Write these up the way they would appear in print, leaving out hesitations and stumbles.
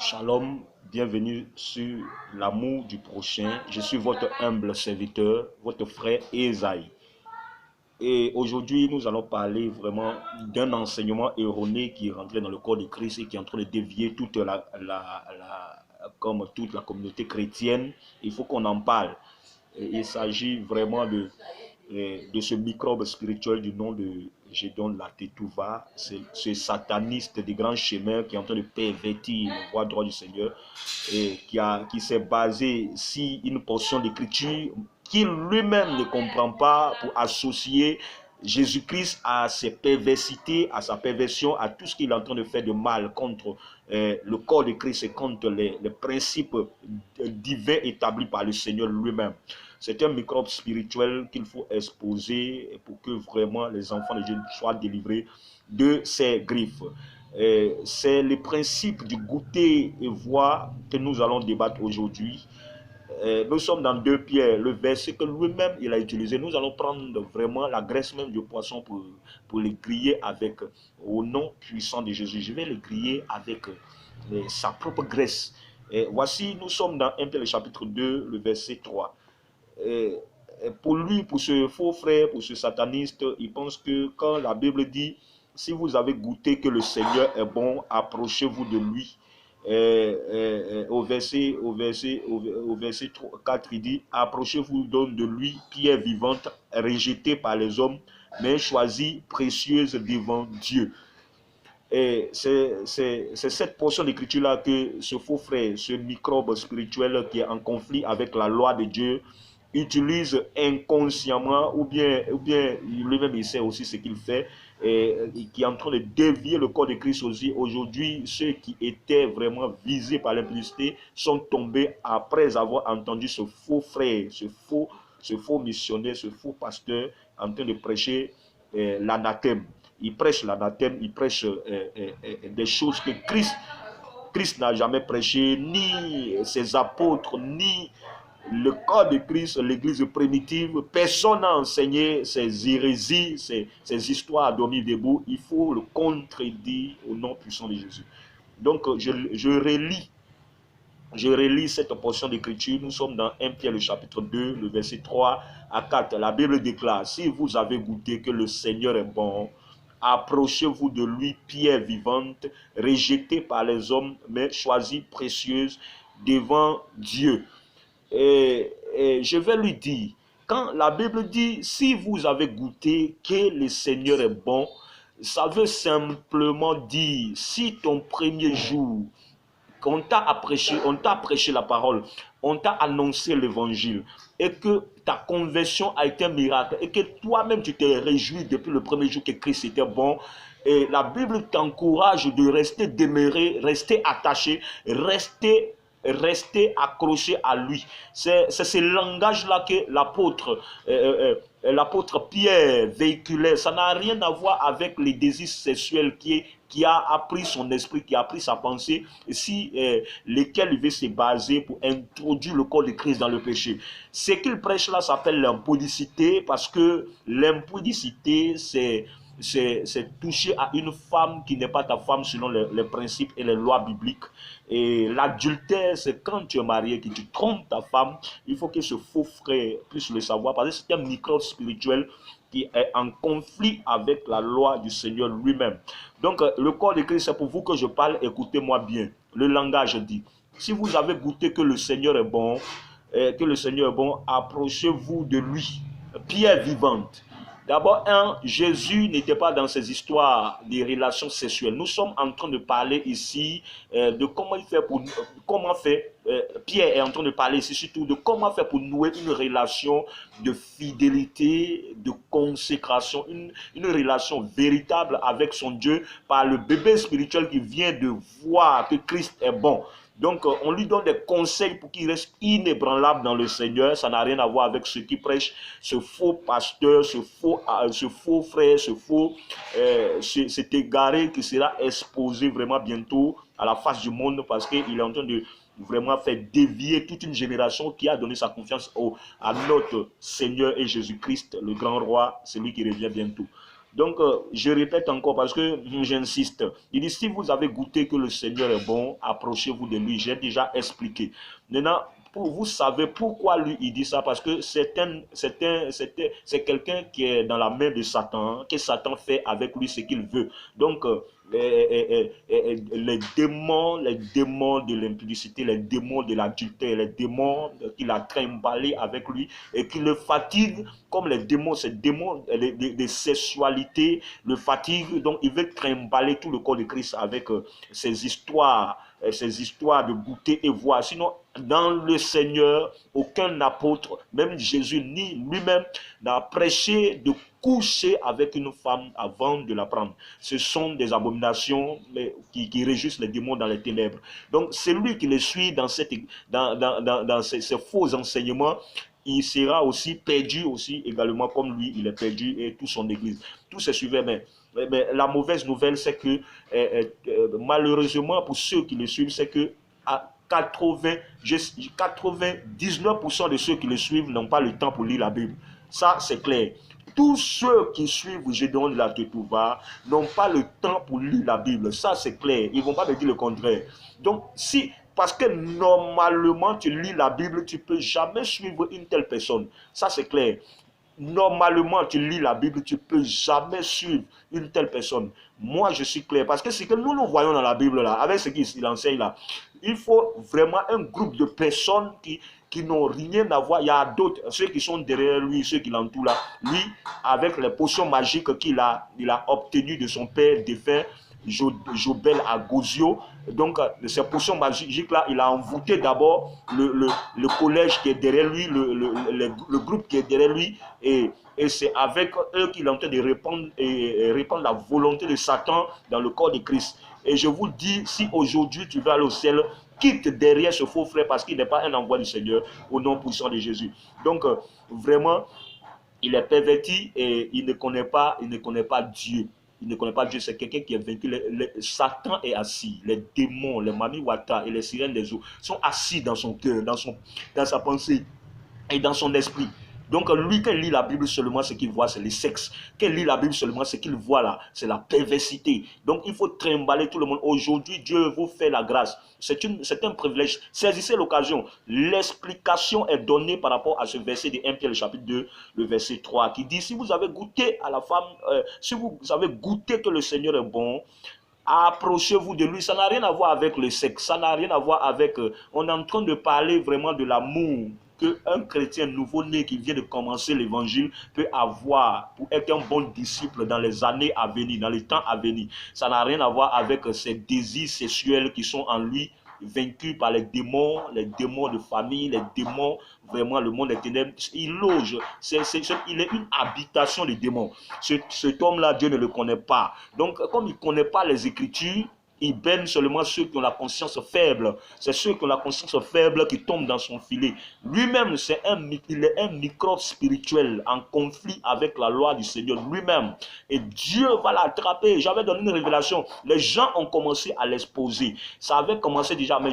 Shalom, bienvenue sur l'amour du prochain. Je suis votre humble serviteur, votre frère Esaïe. Et aujourd'hui, nous allons parler vraiment d'un enseignement erroné qui est rentré dans le corps de Christ et qui est en train de dévier comme toute la communauté chrétienne. Il faut qu'on en parle. Et il s'agit vraiment de ce microbe spirituel du nom de Gédon Latetouva, ce sataniste des grands chemins qui est en train de pervertir le voie droit du Seigneur et qui s'est basé sur une portion d'écriture qu'il lui-même ne comprend pas pour associer Jésus-Christ à ses perversités, à sa perversion, à tout ce qu'il est en train de faire de mal contre le corps de Christ et contre les principes divins établis par le Seigneur lui-même. C'est un microbe spirituel qu'il faut exposer pour que vraiment les enfants de Dieu soient délivrés de ces griffes. C'est le principe du goûter et voir que nous allons débattre aujourd'hui. Nous sommes dans 2 Pierre, le verset que lui-même il a utilisé. Nous allons prendre vraiment la graisse même du poisson pour le griller avec, au nom puissant de Jésus. Je vais le griller avec sa propre graisse. Voici, nous sommes dans 1 Pierre, le chapitre 2, le verset 3. Pour lui, pour ce faux frère, pour ce sataniste, il pense que quand la Bible dit « Si vous avez goûté que le Seigneur est bon, approchez-vous de lui ». Au verset 4, il dit « Approchez-vous donc de lui, pierre vivante, rejetée par les hommes, mais choisie, précieuse devant Dieu. » Et c'est cette portion d'écriture-là que ce faux frère, ce microbe spirituel qui est en conflit avec la loi de Dieu, utilise inconsciemment ou bien lui-même il sait aussi ce qu'il fait et qui est en train de dévier le corps de Christ aussi. Aujourd'hui, ceux qui étaient vraiment visés par l'impudicité sont tombés après avoir entendu ce faux frère, ce faux missionnaire, ce faux pasteur en train de prêcher l'anathème. Il prêche l'anathème, il prêche des choses que Christ n'a jamais prêché, ni ses apôtres, ni le corps de Christ, l'église primitive. Personne n'a enseigné ces hérésies, ces histoires à dormir debout. Il faut le contredire au nom puissant de Jésus. Donc, je relis cette portion d'écriture. Nous sommes dans 1 Pierre, le chapitre 2, le verset 3 à 4. La Bible déclare, « Si vous avez goûté que le Seigneur est bon, approchez-vous de lui, pierre vivante, rejetée par les hommes, mais choisie, précieuse devant Dieu. » Et je vais lui dire, quand la Bible dit, si vous avez goûté que le Seigneur est bon, ça veut simplement dire, si ton premier jour, on t'a prêché la parole, on t'a annoncé l'évangile, et que ta conversion a été un miracle, et que toi-même tu t'es réjoui depuis le premier jour que Christ était bon, et la Bible t'encourage de rester demeuré, rester attaché, rester accroché à lui. C'est ce langage-là que l'apôtre Pierre véhiculait. Ça n'a rien à voir avec les désirs sexuels qui a appris son esprit, qui a appris sa pensée, lesquels il veut se baser pour introduire le corps de Christ dans le péché. Ce qu'il prêche là s'appelle l'impudicité, parce que l'impudicité, c'est toucher à une femme qui n'est pas ta femme selon les principes et les lois bibliques. Et l'adultère, c'est quand tu es marié, que tu trompes ta femme. Il faut que ce faux frère puisse le savoir, parce que c'est un microbe spirituel qui est en conflit avec la loi du Seigneur lui-même. Donc, le corps de Christ, c'est pour vous que je parle, écoutez-moi bien. Le langage dit, si vous avez goûté que le Seigneur est bon, approchez-vous de lui, pierre vivante. D'abord, Jésus n'était pas dans ces histoires de relations sexuelles. Nous sommes en train de parler ici de comment il fait Pierre est en train de parler ici surtout de comment faire pour nouer une relation de fidélité, de consécration, une relation véritable avec son Dieu par le bébé spirituel qui vient de voir que Christ est bon. Donc, on lui donne des conseils pour qu'il reste inébranlable dans le Seigneur. Ça n'a rien à voir avec ce qui prêche, ce faux pasteur, ce faux frère, cet égaré qui sera exposé vraiment bientôt à la face du monde, parce qu'il est en train de vraiment faire dévier toute une génération qui a donné sa confiance à notre Seigneur et Jésus-Christ, le grand roi, celui qui revient bientôt. Donc, je répète encore parce que j'insiste. Il dit, si vous avez goûté que le Seigneur est bon, approchez-vous de lui. J'ai déjà expliqué. Maintenant, vous savez pourquoi lui il dit ça, parce que c'est quelqu'un qui est dans la main de Satan, que Satan fait avec lui ce qu'il veut. Donc, les démons de l'impudicité, les démons de l'adultère, les démons qu'il a trimballés avec lui et qui le fatiguent, comme les démons, ces démons de sexualité le fatiguent. Donc, il veut trimballer tout le corps de Christ avec ces histoires de goûter et voir. Sinon, dans le Seigneur, aucun apôtre, même Jésus, ni lui-même, n'a prêché de coucher avec une femme avant de la prendre. Ce sont des abominations qui réjouissent les démons dans les ténèbres. Donc, celui qui les suit dans ces faux enseignements, il sera aussi perdu aussi également comme lui, il est perdu et toute son église. Tous ses suivants, mais la mauvaise nouvelle, c'est que malheureusement pour ceux qui le suivent, c'est que à 99% de ceux qui le suivent n'ont pas le temps pour lire la Bible. Ça, c'est clair. Tous ceux qui suivent Gédéon de la Tetouva n'ont pas le temps pour lire la Bible. Ça, c'est clair. Ils ne vont pas me dire le contraire. Donc, parce que normalement, tu lis la Bible, tu ne peux jamais suivre une telle personne. Ça, c'est clair. Normalement, tu lis la Bible, tu ne peux jamais suivre une telle personne. Moi, je suis clair. Parce que ce que nous voyons dans la Bible, là, avec ce qu'il enseigne là, il faut vraiment un groupe de personnes qui n'ont rien à voir. Il y a d'autres, ceux qui sont derrière lui, ceux qui l'entourent là. Lui, avec les potions magiques qu'il a obtenues de son père défunt, Jobel à Gozio. Donc, ces potions magiques-là, il a envoûté d'abord le collège qui est derrière lui, le groupe qui est derrière lui, et c'est avec eux qu'il est en train de répandre la volonté de Satan dans le corps de Christ. Et je vous dis, si aujourd'hui tu veux aller au ciel, quitte derrière ce faux frère parce qu'il n'est pas un envoi du Seigneur au nom puissant de Jésus. Donc, vraiment, il est perverti et il ne connaît pas Dieu. Il ne connaît pas Dieu, c'est quelqu'un qui est vaincu. Satan est assis. Les démons, les mamiwata et les sirènes des eaux sont assis dans son cœur, dans sa pensée et dans son esprit. Donc lui, quand il lit la Bible seulement, ce qu'il voit, c'est le sexe. Quand il lit la Bible seulement, ce qu'il voit là, c'est la perversité. Donc il faut trimballer tout le monde. Aujourd'hui, Dieu vous fait la grâce. C'est un privilège. Saisissez l'occasion. L'explication est donnée par rapport à ce verset de 1 Pierre, le chapitre 2, le verset 3, qui dit, si vous avez goûté à la femme, si vous avez goûté que le Seigneur est bon, approchez-vous de lui. Ça n'a rien à voir avec le sexe. Ça n'a rien à voir avec... on est en train de parler vraiment de l'amour qu'un chrétien nouveau-né qui vient de commencer l'évangile peut avoir pour être un bon disciple dans les années à venir, dans les temps à venir. Ça n'a rien à voir avec ces désirs sexuels qui sont en lui, vaincus par les démons de famille, les démons, vraiment le monde des ténèbres. Il loge, il est une habitation des démons. Cet homme-là, Dieu ne le connaît pas. Donc, comme il ne connaît pas les Écritures, il baigne seulement ceux qui ont la conscience faible. C'est ceux qui ont la conscience faible qui tombent dans son filet. Lui-même, il est un microbe spirituel en conflit avec la loi du Seigneur lui-même. Et Dieu va l'attraper. J'avais donné une révélation. Les gens ont commencé à l'exposer. Ça avait commencé déjà, mais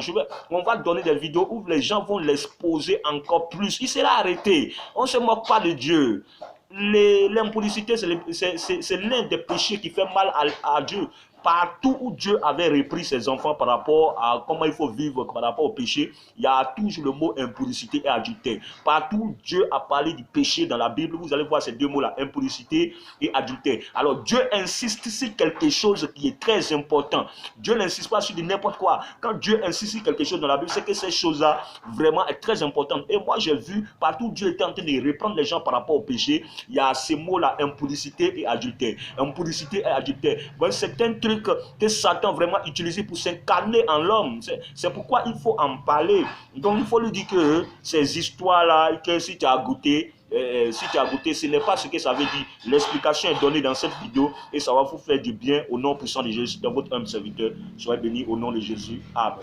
on va donner des vidéos où les gens vont l'exposer encore plus. Il sera arrêté. On ne se moque pas de Dieu. L'impudicité, c'est l'un des péchés qui fait mal à Dieu. Partout où Dieu avait repris ses enfants par rapport à comment il faut vivre par rapport au péché, il y a toujours le mot impudicité et adultère. Partout où Dieu a parlé du péché dans la Bible, vous allez voir ces deux mots-là, impudicité et adultère. Alors Dieu insiste sur quelque chose qui est très important. Dieu n'insiste pas sur n'importe quoi. Quand Dieu insiste sur quelque chose dans la Bible, c'est que ces choses-là vraiment est très importante. Et moi j'ai vu partout où Dieu était en train de reprendre les gens par rapport au péché, il y a ces mots-là, impudicité et adultère. Impudicité et adultère. Bon, c'est un truc que Satan vraiment utilisé pour s'incarner en l'homme. C'est pourquoi il faut en parler. Donc il faut lui dire que ces histoires-là, que si tu as goûté, ce n'est pas ce que ça veut dire. L'explication est donnée dans cette vidéo et ça va vous faire du bien au nom puissant de Jésus. Dans votre humble serviteur, soyez bénis au nom de Jésus. Amen.